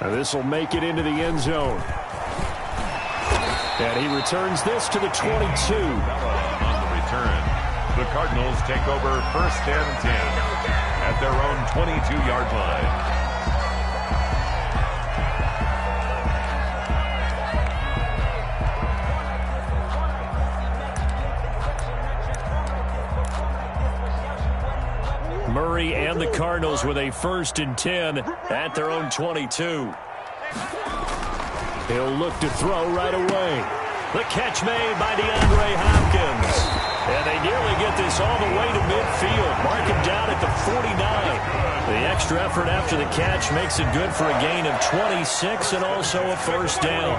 And this will make it into the end zone. And he returns this to the 22. On the return, the Cardinals take over 1st and 10 at their own 22-yard line. Murray and the Cardinals with a 1st and 10 at their own 22. He'll look to throw right away. The catch made by DeAndre Hopkins. And they nearly get this all the way to midfield. Mark him down at the 49. The extra effort after the catch makes it good for a gain of 26 and also a 1st down.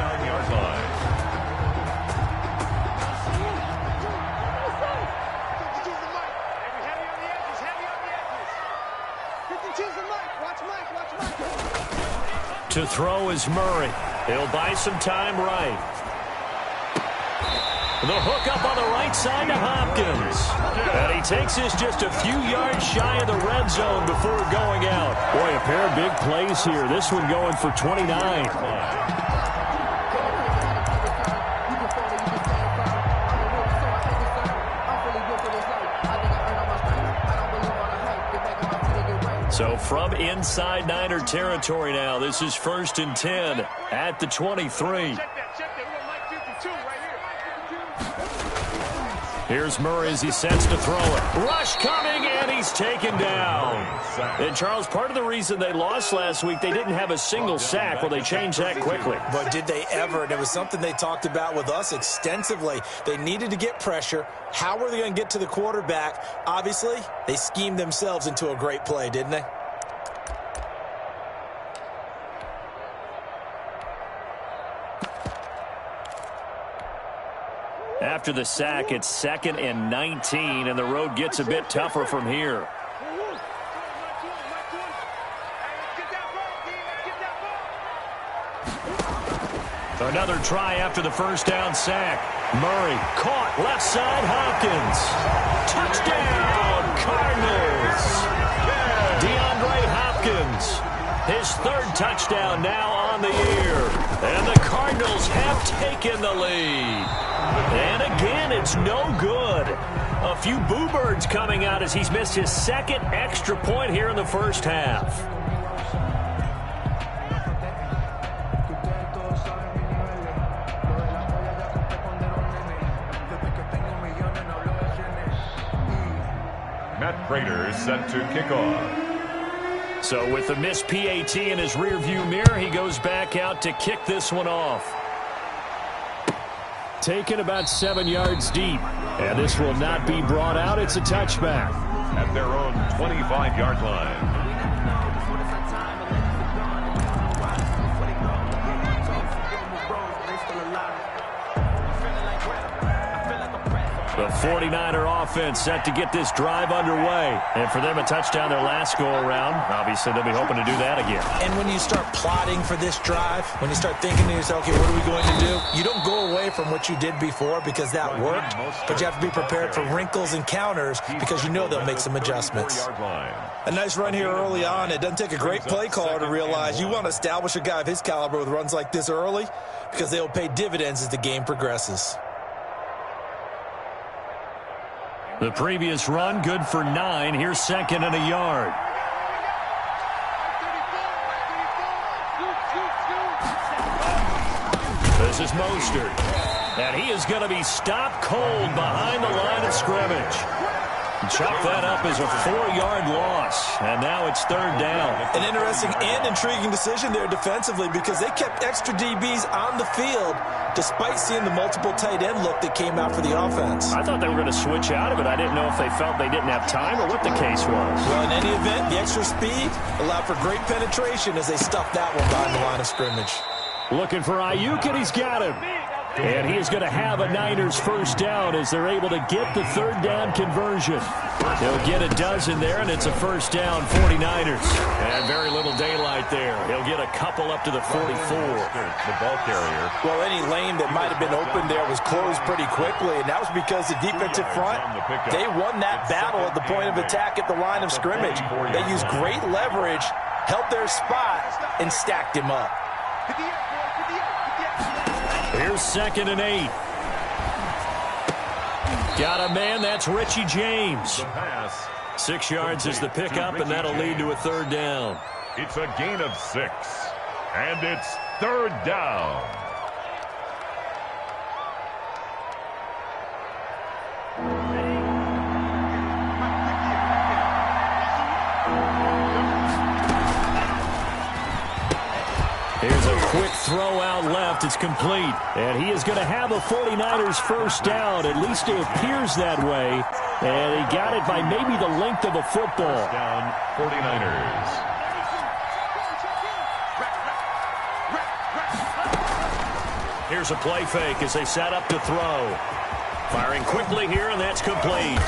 To throw is Murray. He'll buy some time right. The hook up on the right side to Hopkins. And he takes this just a few yards shy of the red zone before going out. Boy, a pair of big plays here. This one going for 29. So from inside Niner territory now, this is 1st and 10 at the 23. Here's Murray as he sets to throw it. Rush coming, and he's taken down. And, Charles, part of the reason they lost last week, they didn't have a single sack. Well, they changed that quickly. But did they ever? And it was something they talked about with us extensively. They needed to get pressure. How were they going to get to the quarterback? Obviously, they schemed themselves into a great play, didn't they? After the sack, it's 2nd and 19, and the road gets a bit tougher from here. Another try after the 1st down sack. Murray caught left side. Hopkins. Touchdown, Cardinals. DeAndre Hopkins. His 3rd touchdown now on the year. And the Cardinals have taken the lead. And again, it's no good. A few boo birds coming out as he's missed his 2nd extra point here in the 1st half. Matt Prater is set to kick off. So with the missed PAT in his rearview mirror, he goes back out to kick this one off. Taken about 7 yards deep. And this will not be brought out. It's a touchback. At their own 25-yard line. The 49er offense set to get this drive underway. And for them, a touchdown their last go-around. Obviously, they'll be hoping to do that again. And when you start plotting for this drive, when you start thinking to yourself, okay, what are we going to do? You don't go away from what you did before because that worked, but you have to be prepared for wrinkles and counters because you know they'll make some adjustments. A nice run here early on. It doesn't take a great play caller to realize you want to establish a guy of his caliber with runs like this early because they'll pay dividends as the game progresses. The previous run, good for 9. Here's 2nd and a yard. This is Mostert. And he is going to be stopped cold behind the line of scrimmage. Chop that up as a 4-yard loss. And now it's 3rd down. An interesting and intriguing decision there defensively because they kept extra DBs on the field despite seeing the multiple tight end look that came out for the offense. I thought they were going to switch out of it. I didn't know if they felt they didn't have time or what the case was. Well, in any event, the extra speed allowed for great penetration as they stuffed that one behind the line of scrimmage. Looking for Ayuk, and he's got him. And he is going to have a Niners 1st down as they're able to get the 3rd down conversion. He'll get a dozen there, and it's a 1st down 49ers. And very little daylight there. He'll get a couple up to the 44. The ball carrier. Well, any lane that might have been open there was closed pretty quickly, and that was because the defensive front, they won that battle at the point of attack at the line of scrimmage. They used great leverage, held their spot, and stacked him up. Here's 2nd and 8. Got a man, that's Richie James. The pass. 6 yards is the pickup, and that'll lead to a 3rd down. It's a gain of 6, and it's 3rd down. Here's a quick throw out left. It's complete. And he is going to have a 49ers first down. At least it appears that way. And he got it by maybe the length of a football. First down, 49ers. Here's a play fake as they set up to throw. Firing quickly here, and that's complete.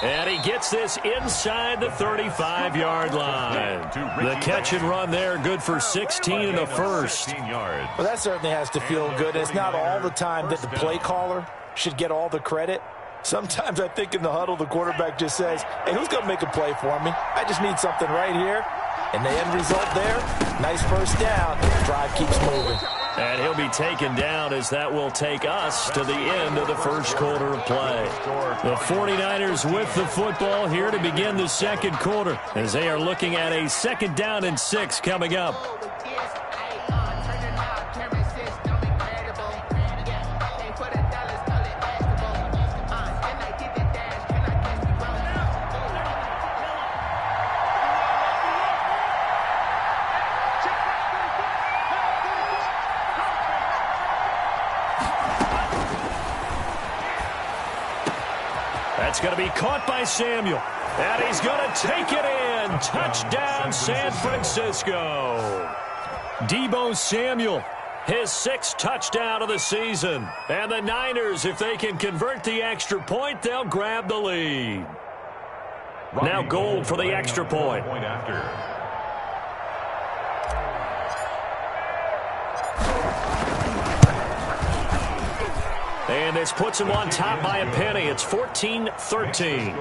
And he gets this inside the 35-yard line. The catch and run there, good for 16 in the first. Well, that certainly has to feel good. It's not all the time that the play caller should get all the credit. Sometimes I think in the huddle, the quarterback just says, hey, who's going to make a play for me? I just need something right here. And the end result there, nice first down. The drive keeps moving. And he'll be taken down as that will take us to the end of the first quarter of play. The 49ers with the football here to begin the second quarter as they are looking at a 2nd down and 6 coming up. That's going to be caught by Samuel. And he's going to take it in. Touchdown, San Francisco. Deebo Samuel, his 6th touchdown of the season. And the Niners, if they can convert the extra point, they'll grab the lead. Now Gold for the extra point. And this puts him on top by a penny. It's 14-13.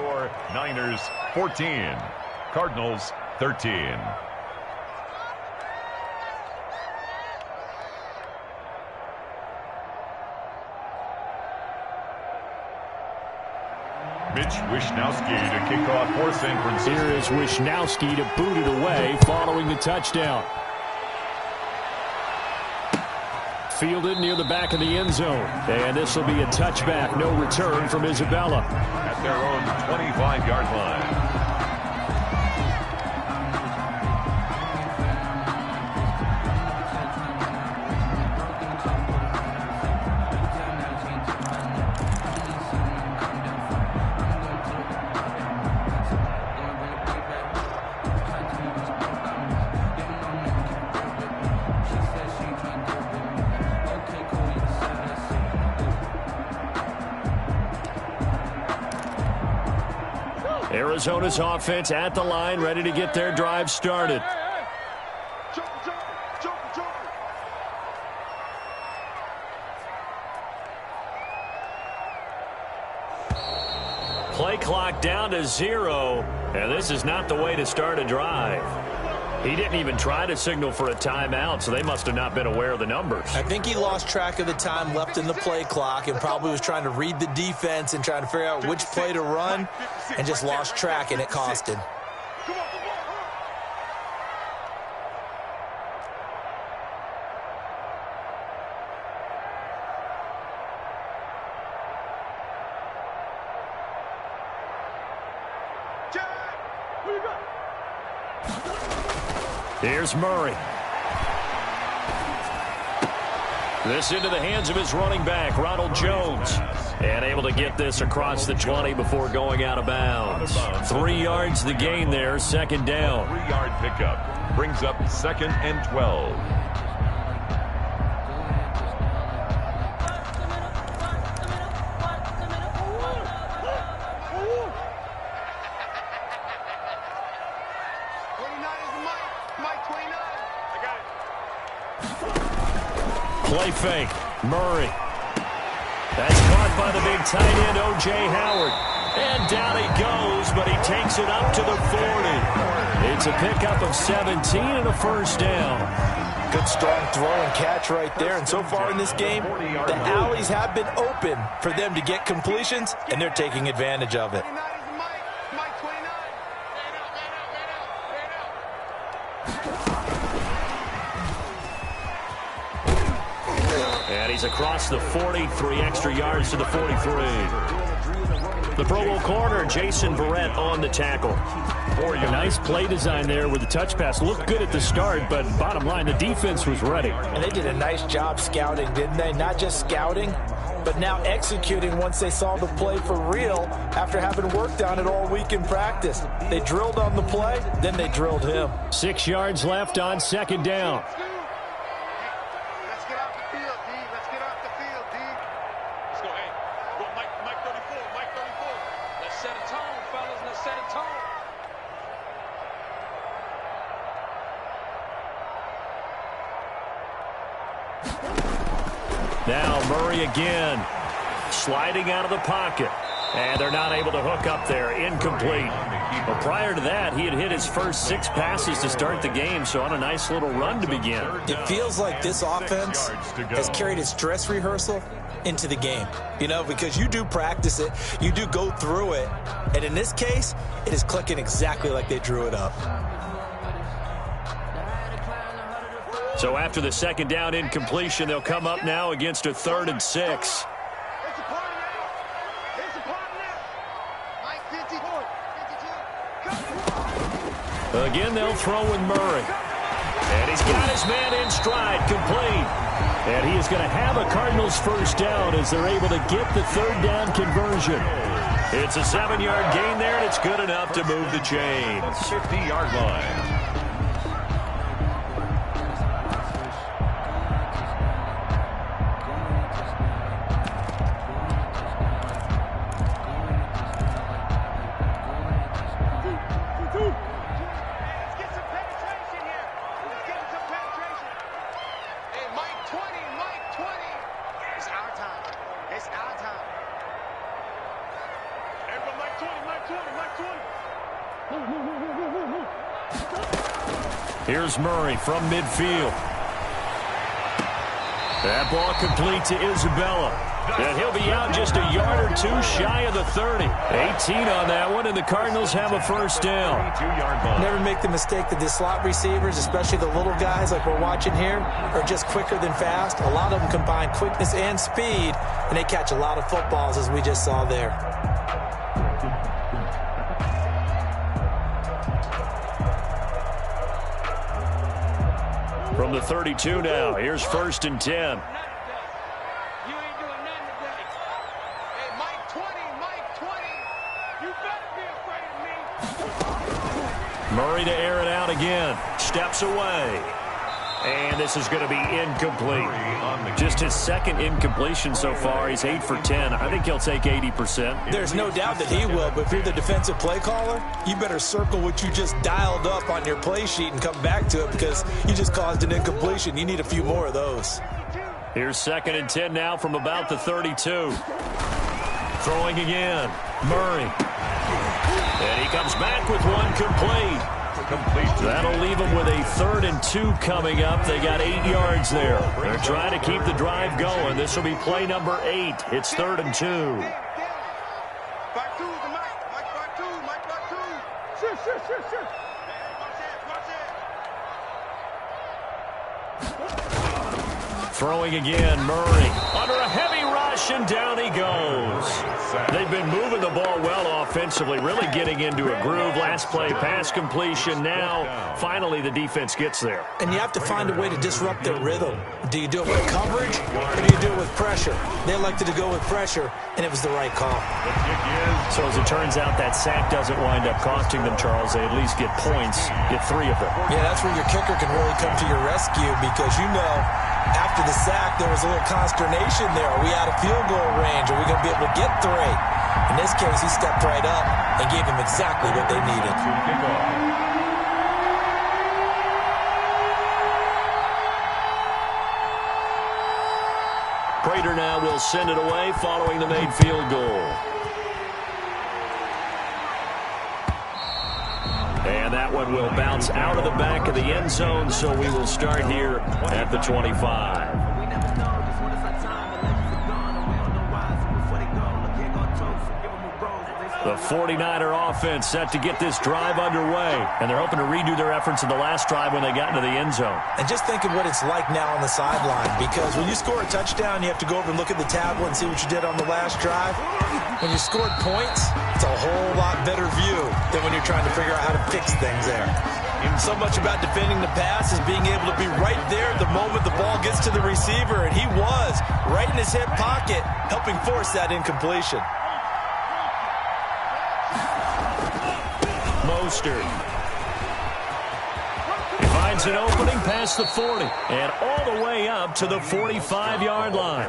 Niners 14, Cardinals 13. Mitch Wishnowsky to kick off for San Francisco. Here is Wishnowsky to boot it away following the touchdown. Fielded near the back of the end zone. And this will be a touchback. No return from Isabella. At their own 25-yard line. Arizona's offense at the line, ready to get their drive started. Play clock down to 0, and this is not the way to start a drive. He didn't even try to signal for a timeout, so they must have not been aware of the numbers. I think he lost track of the time left in the play clock and probably was trying to read the defense and trying to figure out which play to run and just lost track, and it cost him. Here's Murray. This into the hands of his running back, Ronald Jones. And able to get this across the 20 before going out of bounds. 3 yards the gain there, 2nd down. 3-yard pickup brings up 2nd and 12. Play fake. Murray. That's caught by the big tight end, O.J. Howard. And down he goes, but he takes it up to the 40. It's a pickup of 17 and a first down. Good strong throw and catch right there. And so far in this game, the alleys have been open for them to get completions, and they're taking advantage of it. And he's across the 40, 3 extra yards to the 43. The Pro Bowl corner, Jason Verrett, on the tackle. A nice play design there with the touch pass. Looked good at the start, but bottom line, the defense was ready. And they did a nice job scouting, didn't they? Not just scouting, but now executing once they saw the play for real after having worked on it all week in practice. They drilled on the play, then they drilled him. 6 yards left on second down. Now Murray again, sliding out of the pocket. And they're not able to hook up there. Incomplete. But prior to that, he had hit his first 6 passes to start the game, so on a nice little run to begin. It feels like this offense has carried its dress rehearsal into the game. You know, because you do practice it, you do go through it, and in this case, it is clicking exactly like they drew it up. So after the second down incompletion, they'll come up now against a 3rd and 6. Again, they'll throw with Murray. And he's got his man in stride, complete. And he is going to have a Cardinals first down as they're able to get the 3rd down conversion. It's a 7-yard gain there, and it's good enough to move the chains. 50-yard line. Here's Murray from midfield. That ball complete to Isabella. And he'll be out just a yard or 2 shy of the 30. 18 on that one, and the Cardinals have a first down. Never make the mistake that the slot receivers, especially the little guys like we're watching here, are just quicker than fast. A lot of them combine quickness and speed, and they catch a lot of footballs, as we just saw there. From the 32 now, here's 1st and 10. Murray to air it out again. Steps away. And this is going to be incomplete. Just his 2nd incompletion so far. He's 8 for 10. I think he'll take 80%. There's no doubt that he will, but if you're the defensive play caller, you better circle what you just dialed up on your play sheet and come back to it because you just caused an incompletion. You need a few more of those. Here's 2nd and 10 now from about the 32. Throwing again. Murray. And he comes back with one complete. That'll leave them with a 3rd and 2 coming up. They got 8 yards there. They're trying to keep the drive going. This will be play number 8. It's 3rd and 2. Throwing again, Murray. Under a heavy rush, and down he goes. They've been moving the ball well offensively, really getting into a groove. Last play, pass completion. Now, finally, the defense gets there. And you have to find a way to disrupt their rhythm. Do you do it with coverage, or do you do it with pressure? They elected to go with pressure, and it was the right call. So as it turns out, that sack doesn't wind up costing them, Charles. They at least get points, get 3 of them. Yeah, that's where your kicker can really come to your rescue because, you know, after the sack, there was a little consternation there. Are we out of field goal range? Are we going to be able to get 3? In this case, he stepped right up and gave them exactly what they needed. Prater now will send it away following the made field goal. And that one will bounce out of the back of the end zone, so we will start here at the 25. The 49er offense set to get this drive underway, and they're hoping to redo their efforts in the last drive when they got into the end zone. And just think of what it's like now on the sideline, because when you score a touchdown, you have to go over and look at the tablet and see what you did on the last drive. When you scored points, it's a whole lot better view than when you're trying to figure out how to fix things there. So much about defending the pass is being able to be right there the moment the ball gets to the receiver, and he was right in his hip pocket, helping force that incompletion. Mostert. He finds an opening past the 40 and all the way up to the 45-yard line.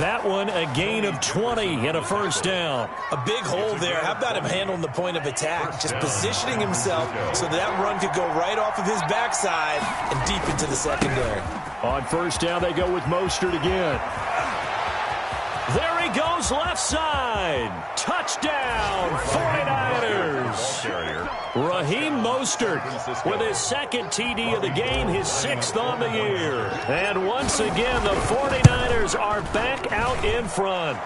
That one a gain of 20 and a first down. A big hole there. How about him handling the point of attack? Just positioning himself so that run could go right off of his backside and deep into the secondary. On first down, they go with Mostert again. There he goes left side. Touchdown, 49ers. Raheem Mostert with his second TD of the game, his 6th on the year. And once again, the 49ers are back out in front.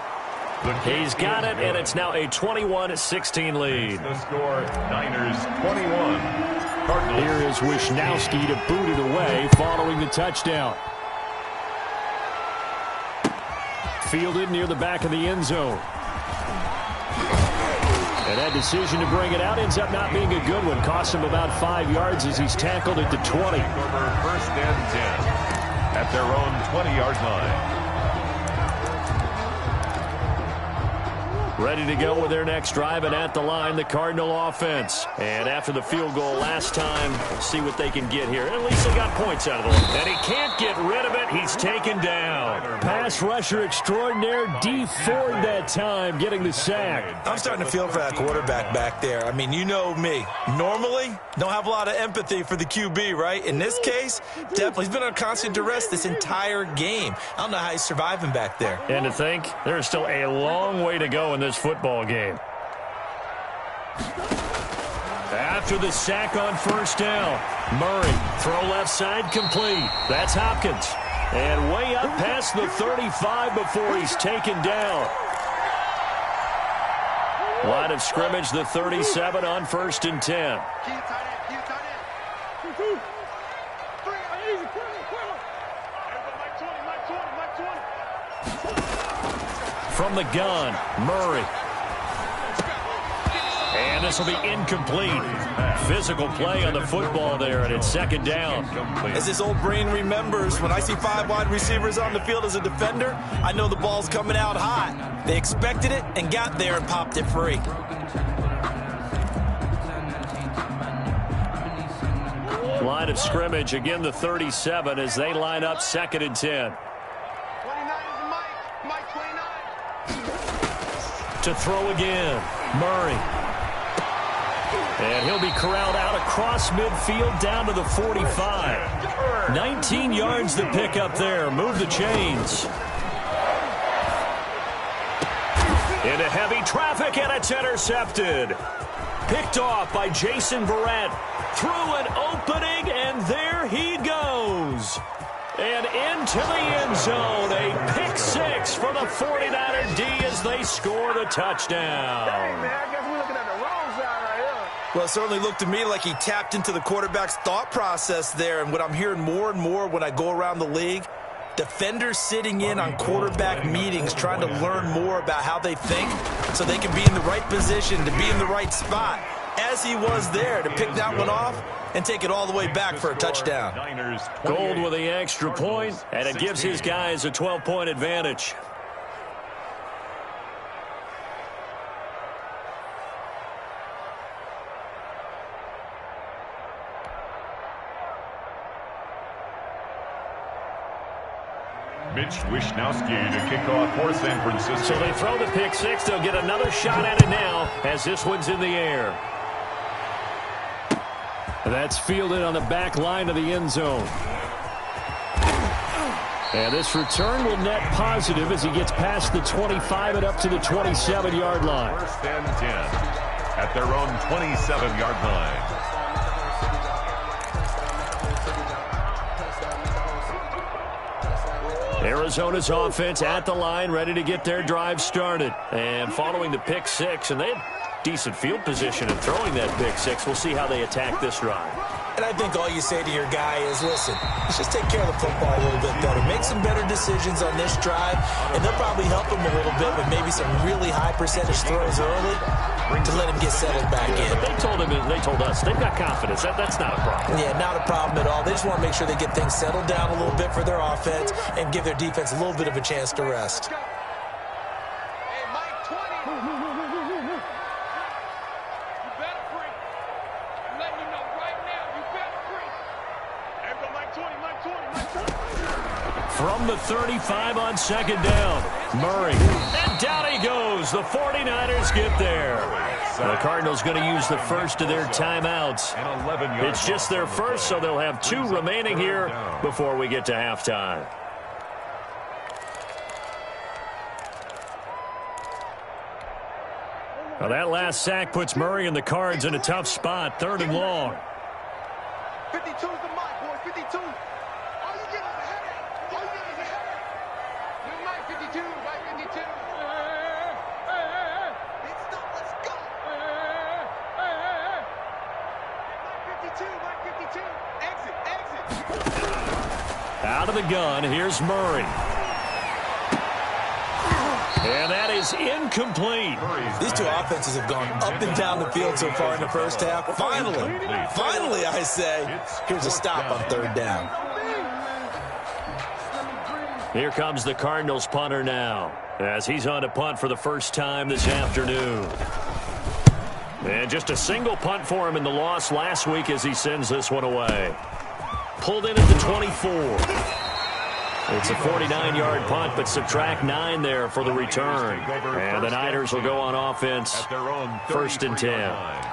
He's got it, and it's now a 21-16 lead. The score, Niners 21. Cardinals. Here is Wisnowski to boot it away following the touchdown. Fielded near the back of the end zone. And that decision to bring it out ends up not being a good one. Cost him about 5 yards as he's tackled at the 20. Over first and 10 at their own 20-yard line. Ready to go with their next drive, and at the line, the Cardinal offense. And after the field goal last time, see what they can get here. At least they got points out of it. And he can't get rid of it. He's taken down. Pass rusher extraordinaire, D Ford that time, getting the sack. I'm starting to feel for that quarterback back there. I mean, you know me. Normally, don't have a lot of empathy for the QB, right? In this case, definitely. He's been on constant duress this entire game. I don't know how he's surviving back there. And to think, there's still a long way to go in this football game. After the sack on first down, Murray, throw left side, complete. That's Hopkins. And way up past the 35 before he's taken down. Line of scrimmage, the 37 on first and 10. From the gun, Murray. And this will be incomplete. Physical play on the football there, and it's second down. As this old brain remembers, when I see 5 wide receivers on the field as a defender, I know the ball's coming out hot. They expected it and got there and popped it free. Line of scrimmage, again the 37 as they line up second and 10. To throw again, Murray. And he'll be corralled out across midfield down to the 45. 19 yards to pick up there. Move the chains. Into heavy traffic, and it's intercepted. Picked off by Jason Verrett. Through an opening, and there he goes. And into the end zone, a pick six for the 49er D as they score the touchdown. Hey, man, I guess we're looking at the wrong side right here. Well, it certainly looked to me like he tapped into the quarterback's thought process there. And what I'm hearing more and more when I go around the league, defenders sitting in on quarterback meetings trying to learn more about how they think so they can be in the right position to be in the right spot, as he was there to pick that one off and take it all the way back for a touchdown. Gold with the extra point, and it gives his guys a 12-point advantage. Mitch Wisnowski to kick off for San Francisco. So they throw the pick six. They'll get another shot at it now as this one's in the air. That's fielded on the back line of the end zone. And this return will net positive as he gets past the 25 and up to the 27-yard line. First and 10 at their own 27-yard line. Arizona's offense at the line, ready to get their drive started. And following the pick six, and they had decent field position in throwing that pick six. We'll see how they attack this drive. And I think all you say to your guy is, listen, let's just take care of the football a little bit better. Make some better decisions on this drive, and they'll probably help him a little bit with maybe some really high percentage throws early to let him get settled back in. But they told us they've got confidence. That's not a problem. Yeah, not a problem at all. They just want to make sure they get things settled down a little bit for their offense and give their defense a little bit of a chance to rest. From the 35 on second down, Murray. And down he goes. The 49ers get there. The Cardinals going to use the first of their timeouts. It's just their first, so they'll have 2 remaining here before we get to halftime. Now that last sack puts Murray and the Cards in a tough spot, 3rd and long. 52's the mic, boy. 52. All you get is a headache. All you get is a headache. New mic 52, mic 52. Big stuff, let's go. Mic 52, mic 52. Exit. Out of the gun, here's Murray. And that is incomplete. These two offenses have gone up and down the field so far in the first half. Finally, I say, here's a stop on 3rd down. Here comes the Cardinals punter now, as he's on to punt for the first time this afternoon. And just a single punt for him in the loss last week as he sends this one away. Pulled in at the 24. It's a 49-yard punt, but subtract 9 there for the return. And the Niners will go on offense, 1st and 10.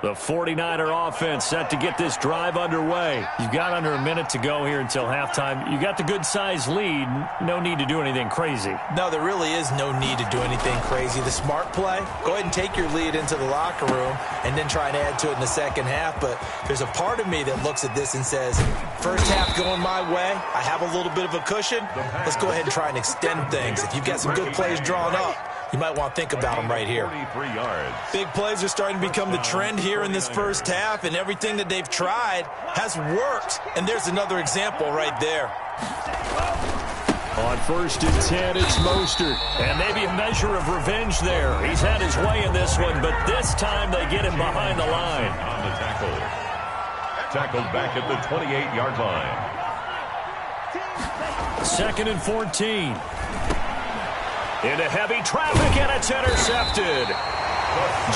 The 49er offense set to get this drive underway. You've got under a minute to go here until halftime. You got the good-sized lead. No need to do anything crazy. No, there really is no need to do anything crazy. The smart play, go ahead and take your lead into the locker room and then try and add to it in the second half. But there's a part of me that looks at this and says, first half going my way, I have a little bit of a cushion. Let's go ahead and try and extend things. If you've got some good plays drawn up, you might want to think about them right here. Big plays are starting to become the trend here in this first half, and everything that they've tried has worked. And there's another example right there. On 1st and 10, it's Mostert. And maybe a measure of revenge there. He's had his way in this one, but this time they get him behind the line. On the tackle. Tackled back at the 28-yard line. 2nd and 14. Into heavy traffic, and it's intercepted.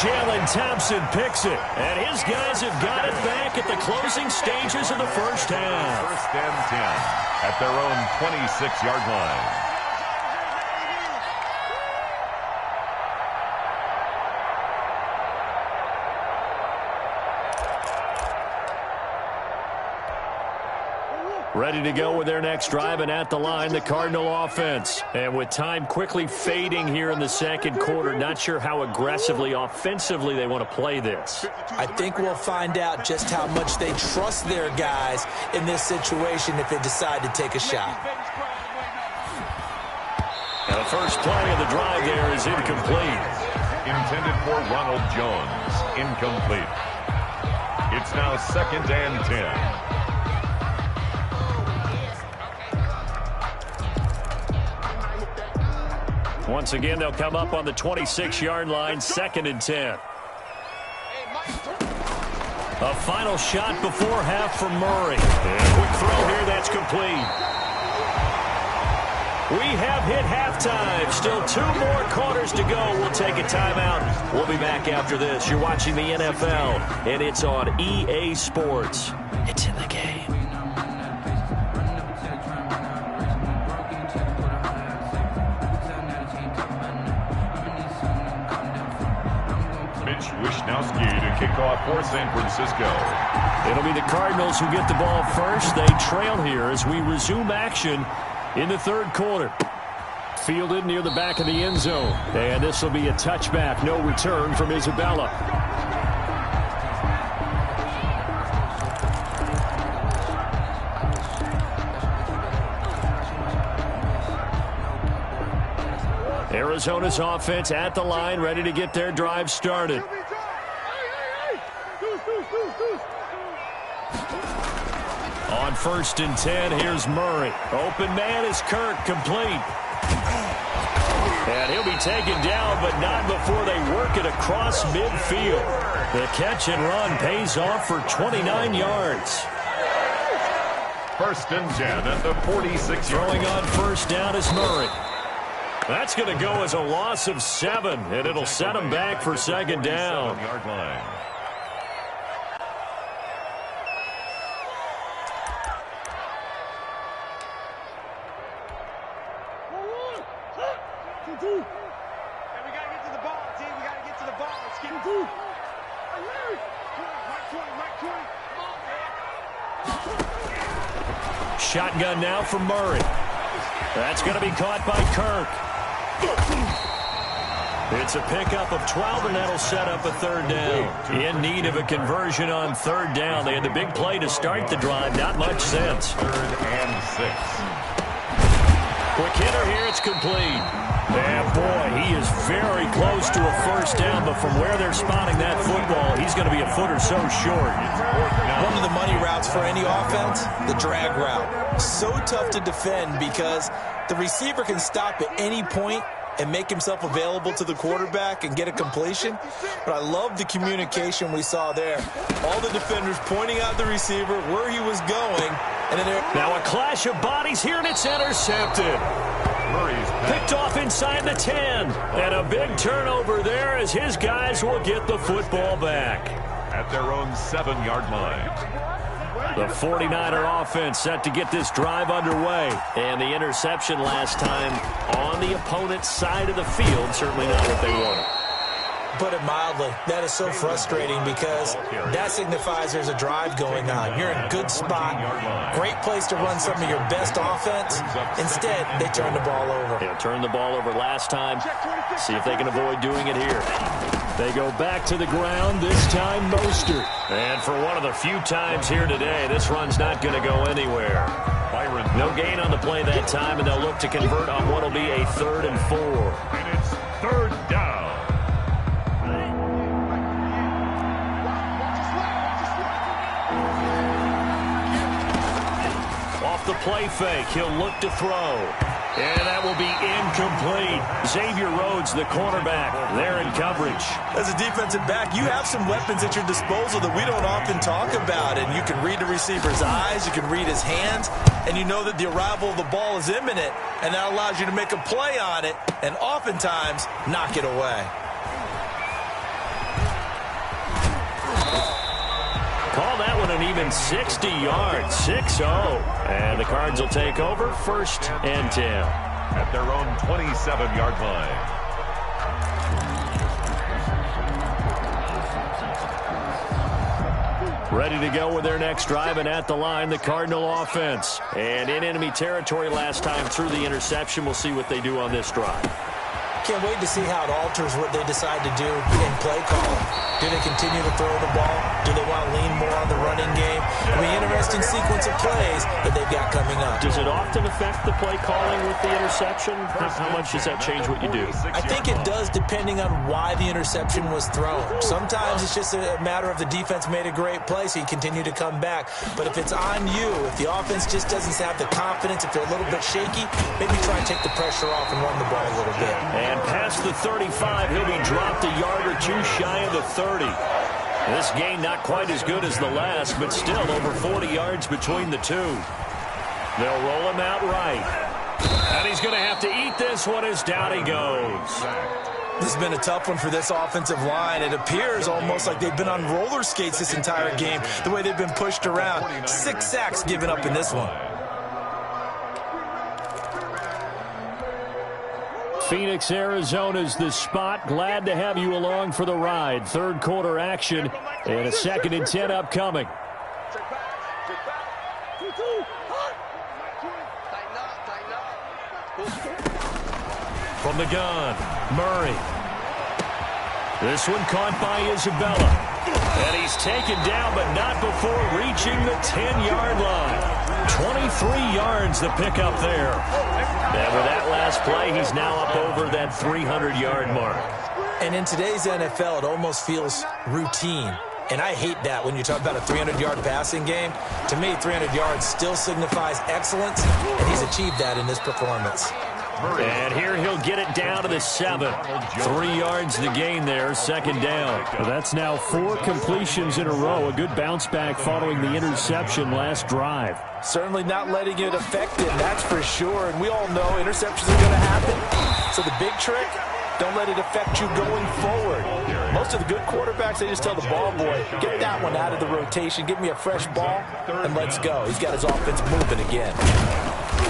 Jalen Thompson picks it, and his guys have got it back at the closing stages of the first half. 1st and 10 at their own 26-yard line. Ready to go with their next drive, and at the line, the Cardinal offense. And with time quickly fading here in the second quarter, not sure how aggressively, offensively they want to play this. I think we'll find out just how much they trust their guys in this situation if they decide to take a shot. Now the first play of the drive there is incomplete. Intended for Ronald Jones. Incomplete. It's now 2nd and 10. Once again, they'll come up on the 26-yard line, 2nd and 10. A final shot before half from Murray. And a quick throw here, that's complete. We have hit halftime. Still 2 more quarters to go. We'll take a timeout. We'll be back after this. You're watching the NFL, and it's on EA Sports. It's in the game. Wishnowski to kick off for San Francisco. It'll be the Cardinals who get the ball first. They trail here as we resume action in the 3rd quarter. Fielded near the back of the end zone. And this will be a touchback. No return from Isabella. Arizona's offense at the line, ready to get their drive started. On 1st and 10, here's Murray. Open man is Kirk, complete. And he'll be taken down, but not before they work it across midfield. The catch and run pays off for 29 yards. 1st and 10 at the 46. Throwing on 1st down is Murray. That's going to go as a loss of 7, and it'll set him back for 2nd down. Yard line. Shotgun now for Murray. That's going to be caught by Kirk. It's a pickup of 12, and that'll set up a 3rd down. In need of a conversion on 3rd down. They had the big play to start the drive. Not much sense. 3rd and 6. Quick hitter here. It's complete. And boy, he is very close to a 1st down, but from where they're spotting that football, he's going to be a foot or so short. One of the money routes for any offense, the drag route. So tough to defend because the receiver can stop at any point and make himself available to the quarterback and get a completion. But I love the communication we saw there. All the defenders pointing out the receiver, where he was going. And then now a clash of bodies here, and it's intercepted. Picked off inside the 10. And a big turnover there as his guys will get the football back. At their own 7-yard line. The 49er offense set to get this drive underway. And the interception last time on the opponent's side of the field. Certainly not what they wanted. Put it mildly, that is so frustrating because that signifies there's a drive going on. You're in a good spot, great place to run some of your best offense. Instead, they turn the ball over. They turned the ball over last time. See if they can avoid doing it here. They go back to the ground, this time Mostert. And for one of the few times here today, this run's not going to go anywhere. No gain on the play that time, and they'll look to convert on what will be a 3rd and 4. And it's 3rd down. Off the play fake, he'll look to throw. And that will be incomplete. Xavier Rhodes, the cornerback, there in coverage. As a defensive back, you have some weapons at your disposal that we don't often talk about. And you can read the receiver's eyes, you can read his hands, and you know that the arrival of the ball is imminent. And that allows you to make a play on it and oftentimes knock it away. Call that one an even 60 yards, 6-0. And the Cards will take over 1st and 10. At their own 27-yard line. Ready to go with their next drive, and at the line, the Cardinal offense. And in enemy territory last time through the interception. We'll see what they do on this drive. Can't wait to see how it alters what they decide to do in play calling. Do they continue to throw the ball? Do they want to lean more on the running game? It'll be an interesting sequence of plays that they've got coming up. Does it often affect the play calling with the interception? How much does that change what you do? I think it does, depending on why the interception was thrown. Sometimes it's just a matter of the defense made a great play, so you continue to come back. But if it's on you, if the offense just doesn't have the confidence, if they're a little bit shaky, maybe try and take the pressure off and run the ball a little bit. And past the 35, he'll be dropped a yard or two shy of the 30. This gain not quite as good as the last, but still over 40 yards between the two. They'll roll him out right. And he's going to have to eat this one as down he goes. This has been a tough one for this offensive line. It appears almost like they've been on roller skates this entire game, the way they've been pushed around. 6 sacks given up in this one. Phoenix, Arizona's the spot. Glad to have you along for the ride. Third quarter action and a 2nd and 10 upcoming. From the gun, Murray. This one caught by Isabella. And he's taken down, but not before reaching the 10-yard line. 23 yards the pickup there. And with that last play, he's now up over that 300-yard mark. And in today's NFL, it almost feels routine. And I hate that when you talk about a 300-yard passing game. To me, 300 yards still signifies excellence, and he's achieved that in this performance. And here he'll get it down to the 7. 3 yards the gain there, second down. Well, that's now 4 completions in a row. A good bounce back following the interception last drive. Certainly not letting it affect him, that's for sure. And we all know interceptions are going to happen. So the big trick, don't let it affect you going forward. Most of the good quarterbacks, they just tell the ball boy, get that one out of the rotation, give me a fresh ball, and let's go. He's got his offense moving again.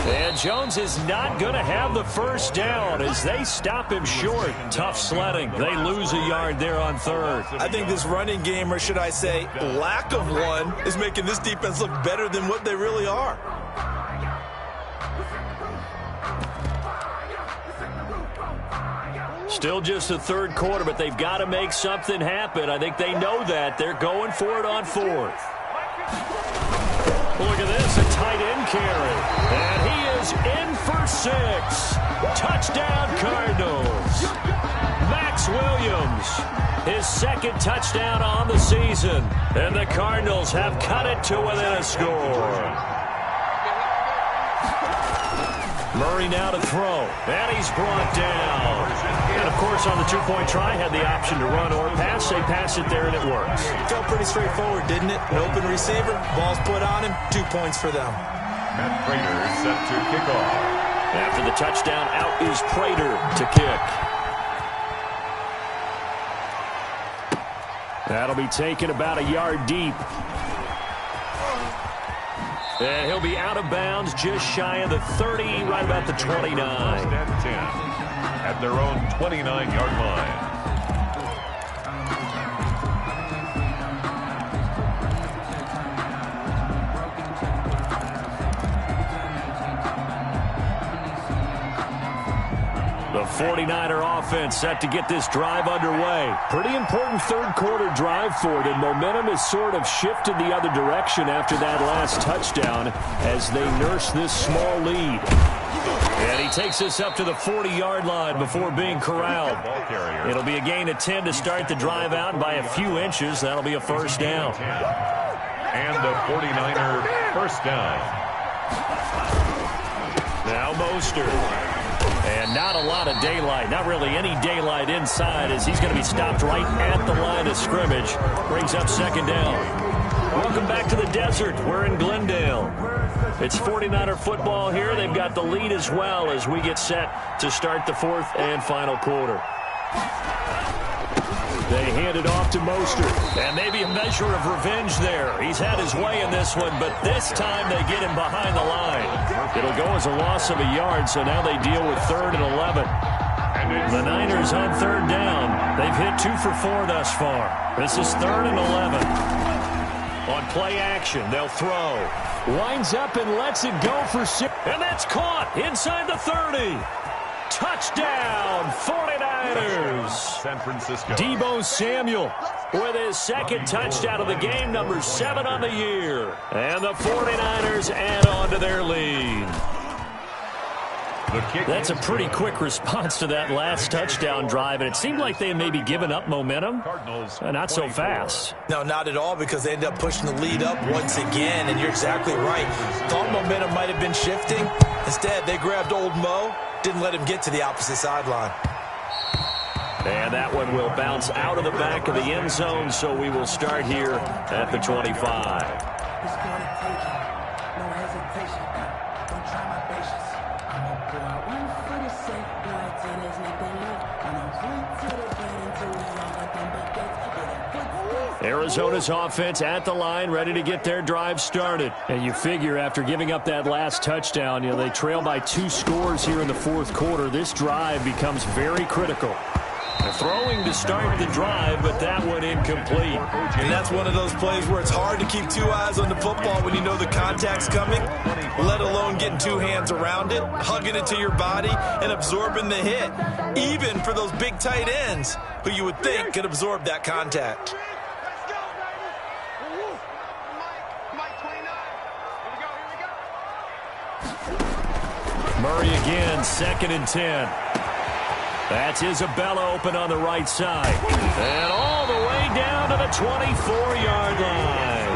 And Jones is not going to have the first down as they stop him short. Tough sledding. They lose a yard there on third. I think this running game, or should I say lack of one, is making this defense look better than what they really are. Still just the third quarter, but they've got to make something happen. I think they know that. They're going for it on fourth. Look at this, a tight end carry. And he is in for 6. Touchdown, Cardinals. Max Williams, his second touchdown on the season. And the Cardinals have cut it to within a score. Murray now to throw, and he's brought down. And, of course, on the two-point try, had the option to run or pass. They pass it there, and it works. Felt pretty straightforward, didn't it? An open receiver, ball's put on him, 2 points for them. Matt Prater is set to kick off. After the touchdown, out is Prater to kick. That'll be taken about a yard deep. And he'll be out of bounds just shy of the 30, right about the 29. First and 10 at their own 29-yard line. The 49er offense set to get this drive underway. Pretty important third quarter drive for them. Momentum has sort of shifted the other direction after that last touchdown as they nurse this small lead. And he takes us up to the 40-yard line before being corralled. It'll be a gain of 10 to start the drive out by a few inches. That'll be a first down. And the 49er first down. Now Mostert. And not a lot of daylight, not really any daylight inside as he's going to be stopped right at the line of scrimmage. Brings up second down. Welcome back to the desert. We're in Glendale. It's 49er football here. They've got the lead as well as we get set to start the fourth and final quarter. They hand it off to Mostert. And maybe a measure of revenge there. He's had his way in this one, but this time they get him behind the line. It'll go as a loss of a yard, so now they deal with 3rd and 11. The Niners on 3rd down. They've hit 2 for 4 thus far. This is 3rd and 11. On play action, they'll throw. Winds up and lets it go for 6. And that's caught inside the 30. Touchdown, 49ers. San Francisco. Deebo Samuel with his second touchdown of the game, number 7 on the year. And the 49ers add on to their lead. That's a pretty quick response to that last touchdown drive, and it seemed like they had maybe given up momentum. Not so fast. No, not at all, because they ended up pushing the lead up once again, and you're exactly right. Thought momentum might have been shifting. Instead, they grabbed old Mo, didn't let him get to the opposite sideline. And that one will bounce out of the back of the end zone, so we will start here at the 25. Arizona's offense at the line, ready to get their drive started. And you figure after giving up that last touchdown, they trail by 2 scores here in the fourth quarter. This drive becomes very critical. Throwing to start the drive, but that one incomplete. And that's one of those plays where it's hard to keep 2 eyes on the football when you know the contact's coming, let alone getting 2 hands around it, hugging it to your body, and absorbing the hit, even for those big tight ends who you would think could absorb that contact. Mike 29. Here we go. Murray again, 2nd and 10. That's Isabella open on the right side. And all the way down to the 24-yard line.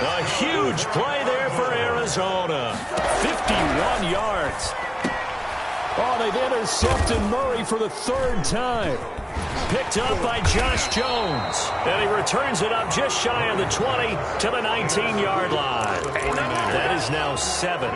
A huge play there for Arizona. 51 yards. Oh, they've intercepted Murray for the 3rd time. Picked up by Josh Jones. And he returns it up just shy of the 20 to the 19-yard line. That is now 7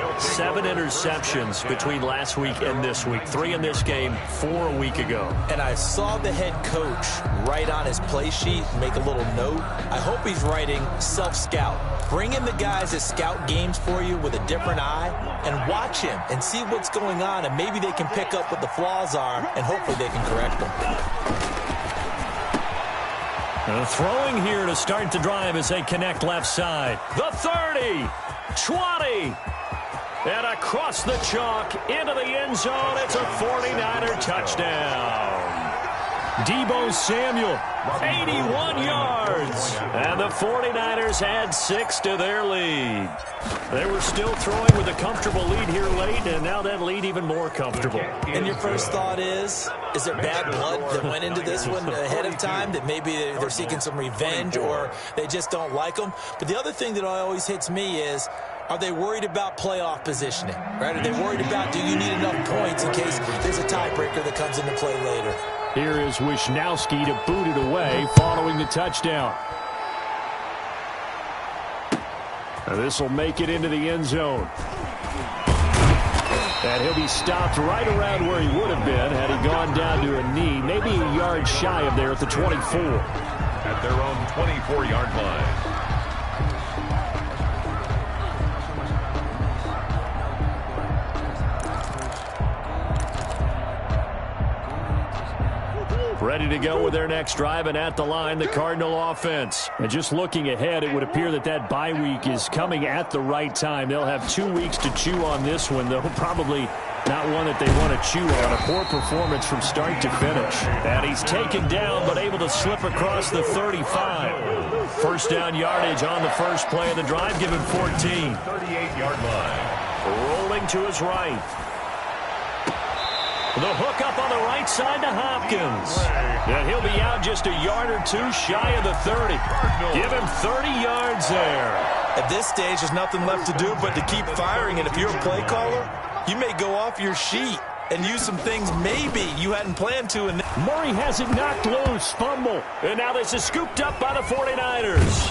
interceptions between last week and this week. 3 in this game, 4 a week ago. And I saw the head coach write on his play sheet, make a little note. I hope he's writing self-scout. Bring in the guys that scout games for you with a different eye and watch him and see what's going on, and maybe they can pick up what the flaws are, and hopefully they can correct them. Throwing here to start the drive as they connect left side. The 30, 20, and across the chalk into the end zone. It's a 49er touchdown. Deebo Samuel, 81 yards. And the 49ers add 6 to their lead. They were still throwing with a comfortable lead here late, and now that lead even more comfortable. And your first thought is there bad blood that went into this one ahead of time, that maybe they're seeking some revenge or they just don't like them? But the other thing that always hits me is, are they worried about playoff positioning? Right? Are they worried about, do you need enough points in case there's a tiebreaker that comes into play later? Here is Wisnowski to boot it away following the touchdown. This will make it into the end zone. And he'll be stopped right around where he would have been had he gone down to a knee, maybe a yard shy of there at the 24. At their own 24-yard line. Ready to go with their next drive, and at the line, the Cardinal offense. And just looking ahead, it would appear that bye week is coming at the right time. They'll have 2 weeks to chew on this one, though probably not one that they want to chew on. A poor performance from start to finish. And he's taken down, but able to slip across the 35. First down yardage on the first play of the drive, give him 14. 38-yard line. Rolling to his right. The hook up on the right side to Hopkins. And he'll be out just a yard or 2 shy of the 30. Give him 30 yards there. At this stage, there's nothing left to do but to keep firing. And if you're a play caller, you may go off your sheet and use some things maybe you hadn't planned to. And Murray has it knocked loose. Fumble. And now this is scooped up by the 49ers.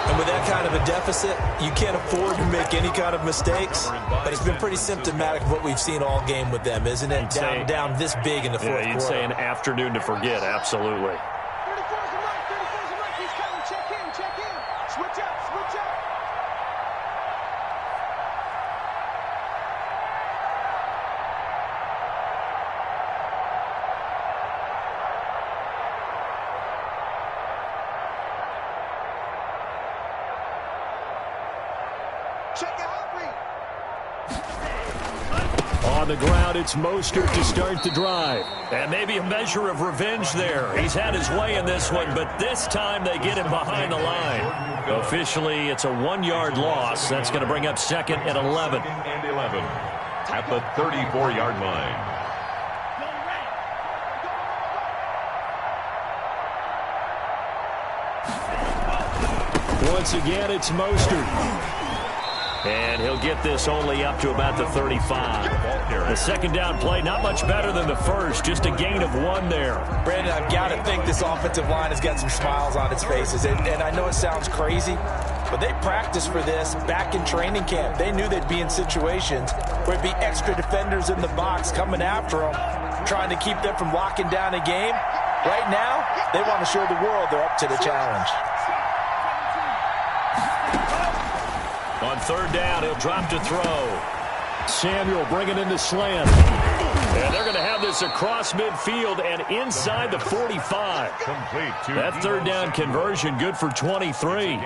And with that kind of a deficit, you can't afford to make any kind of mistakes. But it's been pretty symptomatic of what we've seen all game with them, isn't it? Down this big in the fourth quarter. You'd say an afternoon to forget, absolutely. 34's the right, 34's the right. He's coming. Check in. Switch up. On the ground, it's Mostert to start the drive. And maybe a measure of revenge there. He's had his way in this one, but this time they get him behind the line. Officially, it's a 1-yard loss. That's going to bring up 2nd and 11. And 11 at the 34-yard line. Once again, it's Mostert. And he'll get this only up to about the 35. The second down play, not much better than the first, just a gain of 1 there. Brandon, I've got to think this offensive line has got some smiles on its faces. And I know it sounds crazy, but they practiced for this back in training camp. They knew they'd be in situations where it'd be extra defenders in the box coming after them, trying to keep them from locking down a game. Right now, they want to show the world they're up to the challenge. On third down, he'll drop to throw. Samuel bringing in the slant. And they're going to have this across midfield and inside the 45. Complete to that third down conversion good for 23.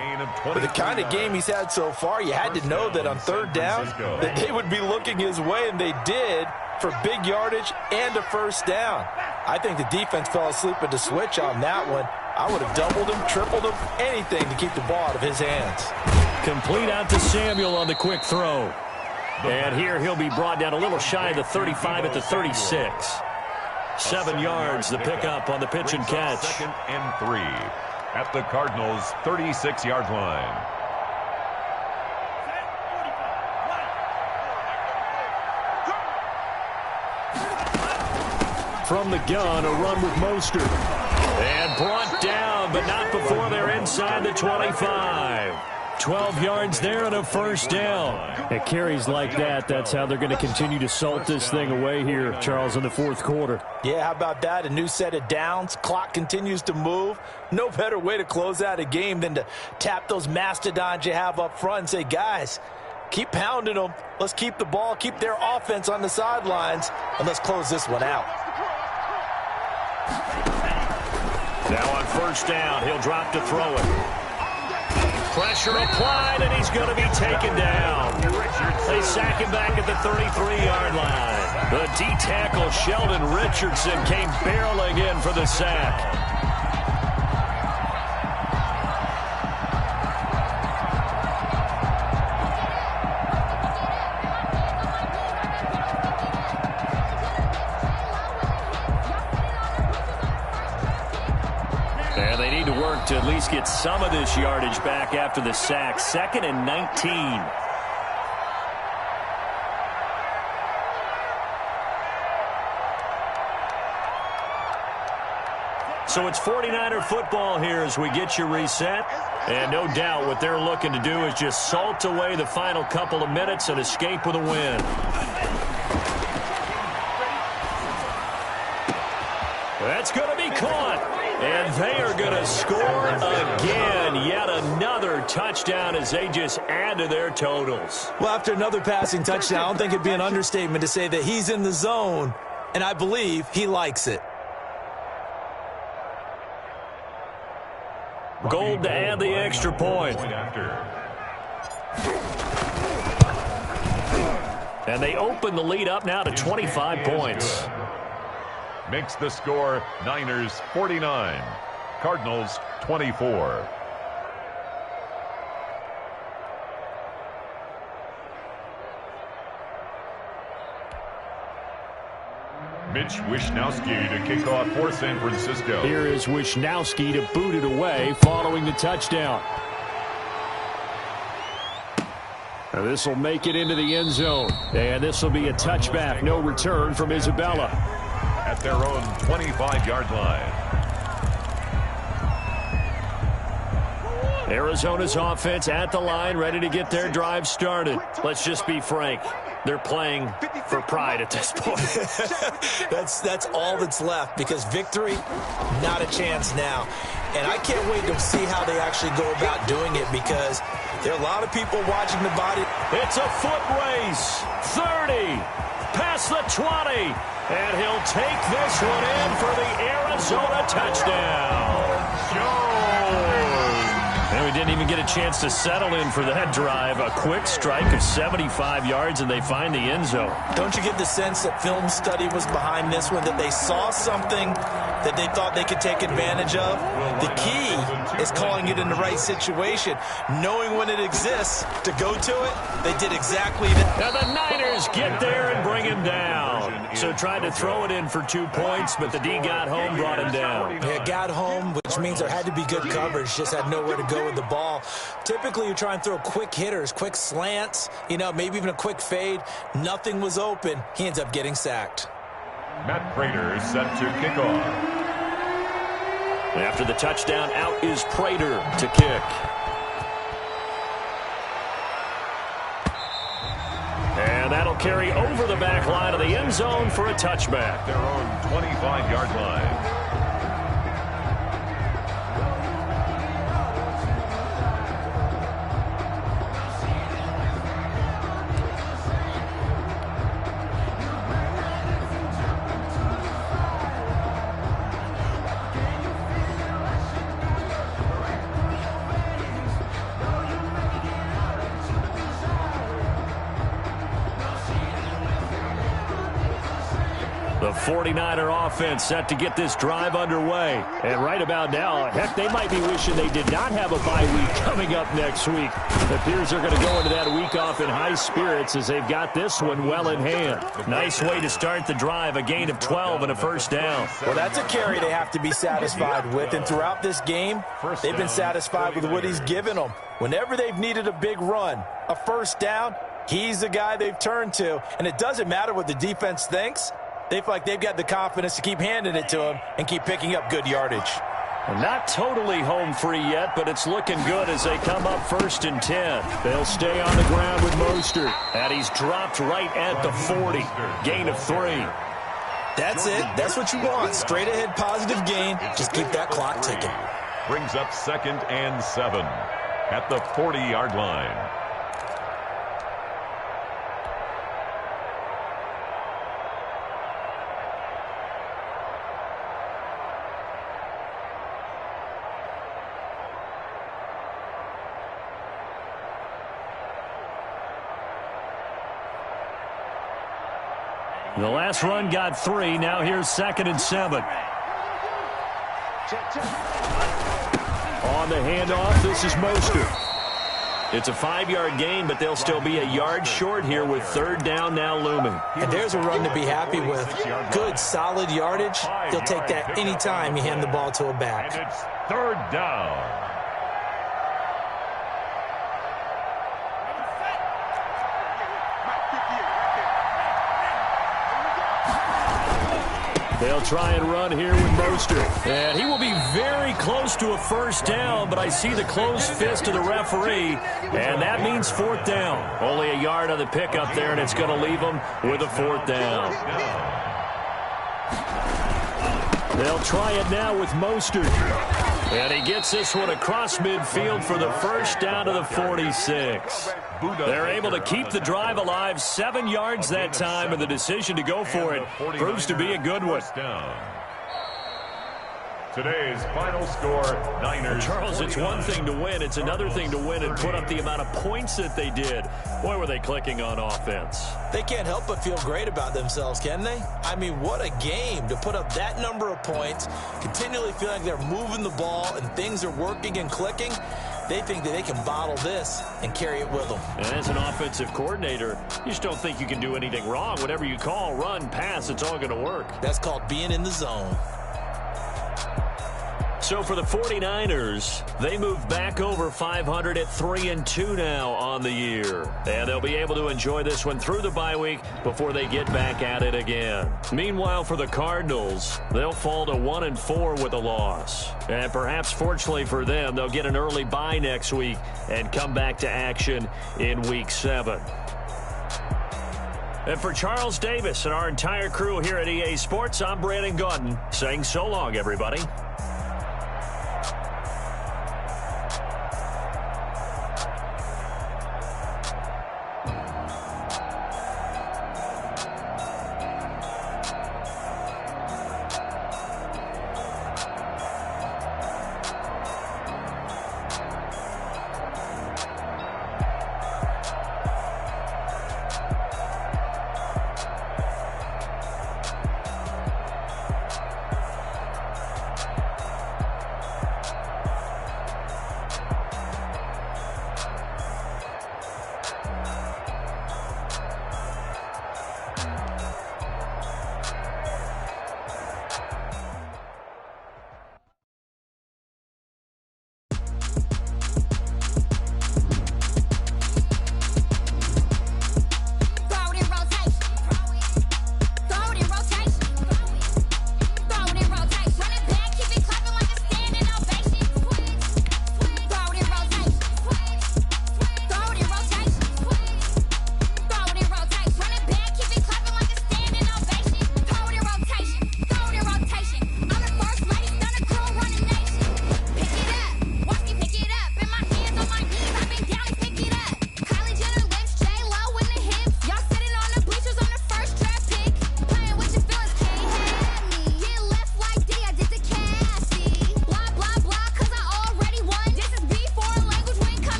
With the kind of game he's had so far, you had to know that on third down that they would be looking his way, and they did, for big yardage and a first down. I think the defense fell asleep at the switch on that one. I would have doubled him, tripled him, anything to keep the ball out of his hands. Complete out to Samuel on the quick throw. And here he'll be brought down a little shy of the 35 at the 36. 7 yards the pickup on the pitch and catch. 2nd and 3 at the Cardinals' 36-yard line. From the gun, a run with Mostert. And brought down, but not before they're inside the 25. 12 yards there and a first down. At carries like that, that's how they're going to continue to salt this thing away here, Charles, in the fourth quarter. Yeah, how about that? A new set of downs. Clock continues to move. No better way to close out a game than to tap those mastodons you have up front and say, guys, keep pounding them. Let's keep the ball, keep their offense on the sidelines, and let's close this one out. Now on first down, he'll drop to throw it. Pressure applied, and he's going to be taken down. They sack him back at the 33-yard line. The D-tackle, Sheldon Richardson, came barreling in for the sack. And they need to work to at least get some of this yardage back after the sack. 2nd and 19. So it's 49er football here as we get you reset. And no doubt what they're looking to do is just salt away the final couple of minutes and escape with a win. That's going to be caught. And they are going to score again. Yet another touchdown as they just add to their totals. Well, after another passing touchdown, I don't think it'd be an understatement to say that he's in the zone, and I believe he likes it. Gold to add the extra point. And they open the lead up now to 25 points. Makes the score Niners 49, Cardinals 24. Mitch Wishnowsky to kick off for San Francisco. Here is Wishnowsky to boot it away following the touchdown. Now this will make it into the end zone. And this will be a touchback. No return from Isabella. At their own 25-yard line. Arizona's offense at the line, ready to get their drive started. Let's just be frank. They're playing for pride at this point. That's all that's left, because victory, not a chance now. And I can't wait to see how they actually go about doing it, because there are a lot of people watching the body. It's a foot race. 30, past the 20. And he'll take this one in for the Arizona touchdown. Jones. And we didn't even get a chance to settle in for that drive. A quick strike of 75 yards, and they find the end zone. Don't you get the sense that film study was behind this one, that they saw something that they thought they could take advantage of? The key is calling it in the right situation, knowing when it exists to go to it. They did exactly that. Now the Niners get there and bring him down. So tried to throw it in for 2 points, but the D got home, brought him down. Yeah, got home, which means there had to be good coverage. Just had nowhere to go with the ball. Typically, you try and throw quick hitters, quick slants, maybe even a quick fade. Nothing was open. He ends up getting sacked. Matt Prater set to kick off. After the touchdown, out is Prater to kick. And that'll carry over the back line of the end zone for a touchback. Their own 25-yard line. The The 49er offense set to get this drive underway. And right about now, heck, they might be wishing they did not have a bye week coming up next week. It appears they're going to go into that week off in high spirits as they've got this one well in hand. Nice way to start the drive, a gain of 12 and a first down. Well, that's a carry they have to be satisfied with. And throughout this game, they've been satisfied with what he's given them. Whenever they've needed a big run, a first down, he's the guy they've turned to. And it doesn't matter what the defense thinks. They feel like they've got the confidence to keep handing it to him and keep picking up good yardage. Well, not totally home free yet, but it's looking good as they come up 1st and 10. They'll stay on the ground with Mostert. And he's dropped right at the 40. Gain of 3. That's it. That's what you want. Straight ahead positive gain. Just keep that clock ticking. Brings up 2nd and 7 at the 40-yard line. The last run got 3. Now here's 2nd and 7. On the handoff, this is Mostert. It's a 5-yard gain, but they'll still be a yard short here with 3rd down now looming. And there's a run to be happy with. Good, solid yardage. He'll take that any time you hand the ball to a back. And it's 3rd down. They'll try and run here with Mostert. And he will be very close to a first down, but I see the closed fist of the referee, and that means 4th down. Only a yard on the pickup there, and it's going to leave them with a 4th down. They'll try it now with Mostert. And he gets this one across midfield for the first down to the 46. They're able to keep the drive alive, 7 yards that time, and the decision to go for it proves to be a good one. Today's final score, Niners. Charles, it's one thing to win. It's another thing to win and put up the amount of points that they did. Boy, were they clicking on offense. They can't help but feel great about themselves, can they? I mean, what a game to put up that number of points, continually feel like they're moving the ball and things are working and clicking. They think that they can bottle this and carry it with them. And as an offensive coordinator, you just don't think you can do anything wrong. Whatever you call, run, pass, it's all going to work. That's called being in the zone. So for the 49ers, they move back over 500 at 3-2 now on the year. And they'll be able to enjoy this one through the bye week before they get back at it again. Meanwhile, for the Cardinals, they'll fall to 1-4 with a loss. And perhaps fortunately for them, they'll get an early bye next week and come back to action in Week 7. And for Charles Davis and our entire crew here at EA Sports, I'm Brandon Gaudin saying so long, everybody.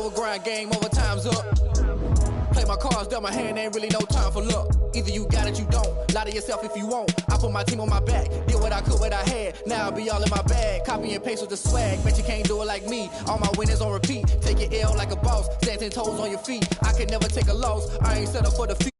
over, grind game over, time's up. Play my cards, dealt my hand, ain't really no time for luck. Either you got it, you don't. Lie to yourself if you won't. I put my team on my back, did what I could, what I had. Now I'll be all in my bag, copy and paste with the swag. Bet you can't do it like me. All my winners on repeat. Take your L like a boss, stand 10 toes on your feet. I can never take a loss. I ain't set up for defeat.